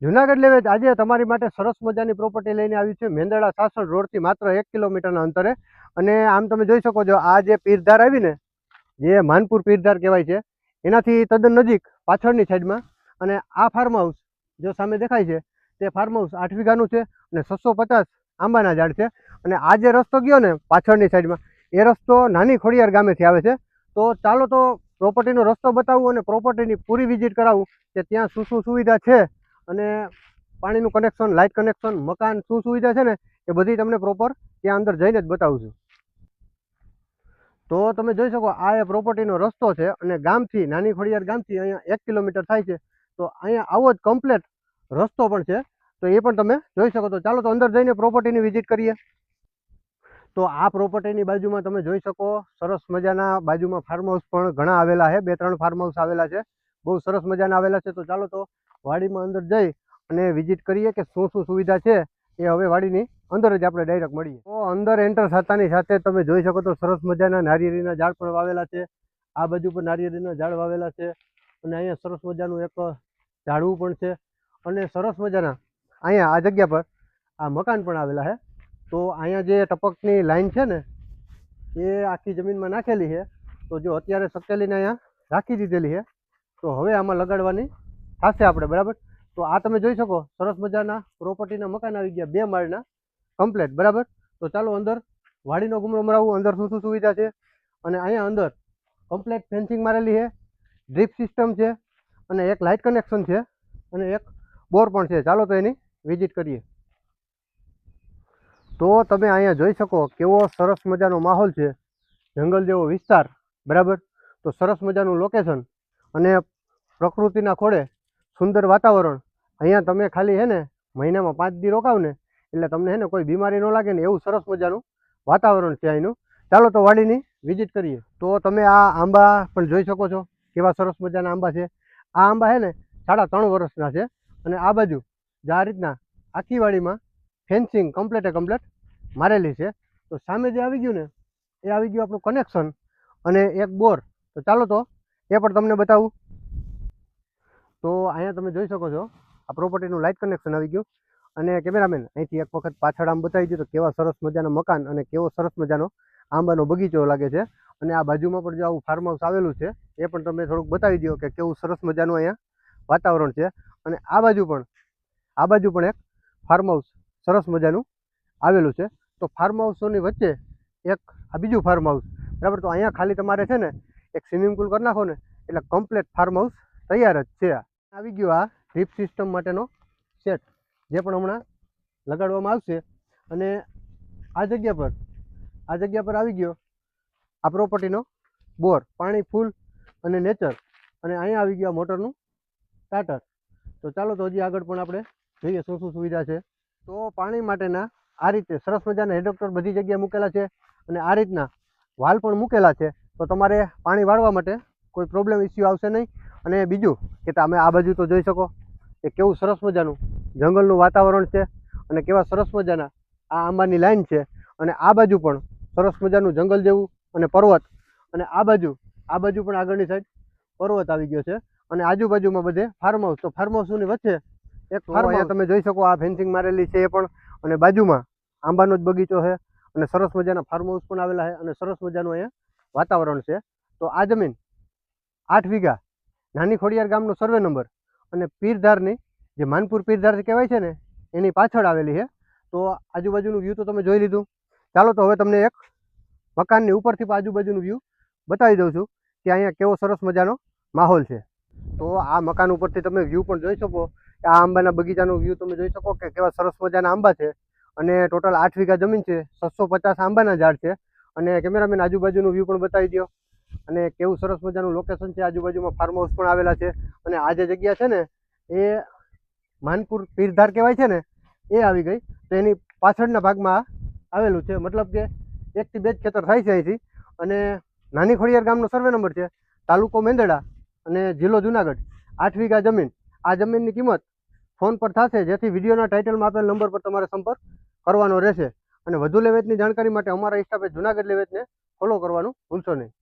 જુનાગઢ લેવેજ આજે તમારી માટે સરસ મજાની પ્રોપર્ટી લઈને આવ્યું છે મેંદરડા સાસણ રોડથી માત્ર 1 કિલોમીટરના અંતરે। અને આમ તમે જોઈ શકો છો આ જે પીરધાર આવીને જે માનપુર પીરધાર કહેવાય છે એનાથી તદ્દન નજીક પાછળની સાઈડમાં અને આ ફાર્મ હાઉસ જો સામે દેખાય છે તે ફાર્મ હાઉસ 8 વીઘાનું છે અને 650 આંબાના ઝાડ છે। અને આ જે રસ્તો ગયો ને પાછળની સાઈડમાં એ રસ્તો નાની ખોડિયાર ગામેથી આવે છે। તો ચાલો તો પ્રોપર્ટીનો રસ્તો બતાવું અને પ્રોપર્ટીની પૂરી વિઝિટ કરાવું કે ત્યાં શું શું સુવિધા છે અને પાણીનું કનેક્શન, લાઇટ કનેક્શન, મકાન શું સુવિધા છે ને એ બધી તમને પ્રોપર ત્યાં અંદર જઈને જ બતાવું છું। તો તમે જોઈ શકો આ એ પ્રોપર્ટીનો રસ્તો છે અને ગામથી નાની ખોડિયાર ગામથી અહીંયા 1 કિલોમીટર થાય છે। તો અહીંયા આવો જ કમ્પ્લેટ રસ્તો પણ છે તો એ પણ તમે જોઈ શકો। તો ચાલો તો અંદર જઈને પ્રોપર્ટીની વિઝિટ કરીએ। તો આ પ્રોપર્ટીની બાજુમાં તમે જોઈ શકો સરસ મજાના બાજુમાં ફાર્મ હાઉસ પણ ઘણા આવેલા છે, 2-3 ફાર્મ હાઉસ આવેલા છે, બહુ સરસ મજાના આવેલા છે। તો ચાલો તો વાડીમાં અંદર જઈ અને વિઝિટ કરીએ કે શું શું સુવિધા છે એ હવે વાડીની અંદર જ આપણે ડાયરેક્ટ મળીએ। તો અંદર એન્ટર થતાની સાથે તમે જોઈ શકો તો સરસ મજાના નારિયેળીના ઝાડ પણ વાવેલા છે, આ બાજુ પણ નારિયેળીના ઝાડ વાવેલા છે અને અહીંયા સરસ મજાનું એક ઝાડવું પણ છે અને સરસ મજાના અહીંયા આ જગ્યા પર આ મકાન પણ આવેલા છે। તો અહીંયા જે ટપકની લાઈન છે ને એ આખી જમીનમાં નાખેલી છે। તો જો અત્યારે સકેલીને અહીંયા રાખી દીધેલી છે તો હવે આમાં લગાડવાની થશે આપણે, બરાબર। તો આ તમે જોઈ શકો સરસ મજાના પ્રોપર્ટીના મકાન આવી ગયા 2 માળના કમ્પ્લેટ, બરાબર। તો ચાલો અંદર વાડીનો ઘૂમરો મરાવું અંદર શું શું સુવિધા છે। અને અહીંયા અંદર કમ્પ્લેટ ફેન્સિંગ મારેલી છે, ડ્રીપ સિસ્ટમ છે અને એક લાઇટ કનેક્શન છે અને એક બોર પણ છે। ચાલો તો એની વિઝિટ કરીએ। તો તમે અહીંયા જોઈ શકો કેવો સરસ મજાનો માહોલ છે, જંગલ જેવો વિસ્તાર, બરાબર। તો સરસ મજાનું લોકેશન અને પ્રકૃતિના ખોળે સુંદર વાતાવરણ। અહીંયા તમે ખાલી છે ને મહિનામાં 5 દી રોકાવ ને એટલે તમને છે ને કોઈ બીમારી ન લાગે ને એવું સરસ મજાનું વાતાવરણ છે અહીંનું। ચાલો તો વાડીની વિઝિટ કરીએ। તો તમે આ આંબા પણ જોઈ શકો છો કેવા સરસ મજાના આંબા છે। આ આંબા છે ને 3.5 વર્ષના છે અને આ બાજુ જે આ રીતના આખી વાડીમાં ફેન્સિંગ કમ્પ્લેટ મારેલી છે। તો સામે જે આવી ગયું ને એ આવી ગયું આપણું કનેક્શન અને એક બોર। તો ચાલો તો એ પણ તમને બતાવું। તો અહીંયા તમે જોઈ શકો છો આ પ્રોપર્ટીનું લાઇટ કનેક્શન આવી ગયું અને કેમેરામેન અહીંથી એક વખત પાછળ આમ બતાવી દીધું તો કેવા સરસ મજાના મકાન અને કેવો સરસ મજાનો આંબાનો બગીચો લાગે છે। અને આ બાજુમાં પણ જો આવું ફાર્મ હાઉસ આવેલું છે એ પણ તમે થોડુંક બતાવી દો કે કેવું સરસ મજાનું અહીંયા વાતાવરણ છે। અને આ બાજુ પણ એક ફાર્મ હાઉસ સરસ મજાનું આવેલું છે। તો ફાર્મ હાઉસોની વચ્ચે એક આ બીજું ફાર્મ હાઉસ, બરાબર। તો અહીંયા ખાલી તમારે છે ને એક સ્વિમિંગ પુલ કરી નાખો ને એટલે કમ્પ્લેટ ફાર્મ હાઉસ તૈયાર જ છે। આવી ગયો આ ડ્રીપ સિસ્ટમ માટેનો સેટ જે પણ હમણાં લગાડવામાં આવશે। અને આ જગ્યા પર આવી ગયો આ પ્રોપર્ટીનો બોર, પાણી ફૂલ અને નેચર। અને અહીંયા આવી ગયો મોટરનું સ્ટાર્ટર। તો ચાલો તો હજી આગળ પણ આપણે જોઈએ શું શું સુવિધા છે। તો પાણી માટેના આ રીતે સરસ મજાના હેડોક્ટર બધી જગ્યાએ મૂકેલા છે અને આ રીતના વાલ પણ મૂકેલા છે। તો તમારે પાણી વાળવા માટે કોઈ પ્રોબ્લેમ ઇસ્યુ આવશે નહીં। અને બીજું કે તમે આ બાજુ તો જોઈ શકો કે કેવું સરસ મજાનું જંગલનું વાતાવરણ છે અને કેવા સરસ મજાના આ આંબાની લાઈન છે અને આ બાજુ પણ સરસ મજાનું જંગલ જેવું અને પર્વત અને આ બાજુ પણ આગળની સાઈડ પર્વત આવી ગયો છે અને આજુબાજુમાં બધે ફાર્મ હાઉસ। તો ફાર્મ હાઉસની વચ્ચે એક ફાર્મ અહીંયા તમે જોઈ શકો આ ફેન્સિંગ મારેલી છે એ પણ અને બાજુમાં આંબાનો જ બગીચો છે અને સરસ મજાના ફાર્મ હાઉસ પણ આવેલા છે અને સરસ મજાનું અહીંયા વાતાવરણ છે। તો આ જમીન 8 વીઘા નાની ખોડિયાર ગામનો સર્વે નંબર અને પીરધારની જે માનપુર પીરધાર કહેવાય છે ને એની પાછળ આવેલી છે। તો આજુબાજુનું વ્યૂ તો તમે જોઈ લીધું। ચાલો તો હવે તમને એક મકાનની ઉપરથી પણ આજુબાજુનું વ્યૂ બતાવી દઉં છું કે અહીંયા કેવો સરસ મજાનો માહોલ છે। તો આ મકાન ઉપરથી તમે વ્યૂ પણ જોઈ શકો કે આ આંબાના બગીચાનું વ્યૂ તમે જોઈ શકો કે કેવા સરસ મજાના આંબા છે અને ટોટલ 8 વીઘા જમીન છે, 650 આંબાના ઝાડ છે। અને કેમેરામેન આજુબાજુનું વ્યૂ પણ બતાવી દો અને કેવું સરસ મજાનું લોકેશન છે, આજુબાજુમાં ફાર્મ હાઉસ પણ આવેલા છે। અને આ જે જગ્યા છે ને એ માનપુર પીરધાર કહેવાય છે ને એ આવી ગઈ। તો એની પાછળના ભાગમાં આવેલું છે, મતલબ કે 1 થી 2 જ ખેતર થાય છે અહીંથી। અને નાની ખોડિયાર ગામનો સર્વે નંબર છે, તાલુકો મેંદરડા અને જિલ્લો જુનાગઢ, 8 વીઘા જમીન। આ જમીનની કિંમત ફોન પર થશે જેથી વિડીયોના ટાઇટલમાં આપેલ નંબર પર તમારે સંપર્ક કરવાનો રહેશે। અને વધુ લેવેચની જાણકારી માટે અમારા ઇન્સ્ટા પેજ જુનાગઢ લેવેચને ફોલો કરવાનું ભૂલશો નહીં।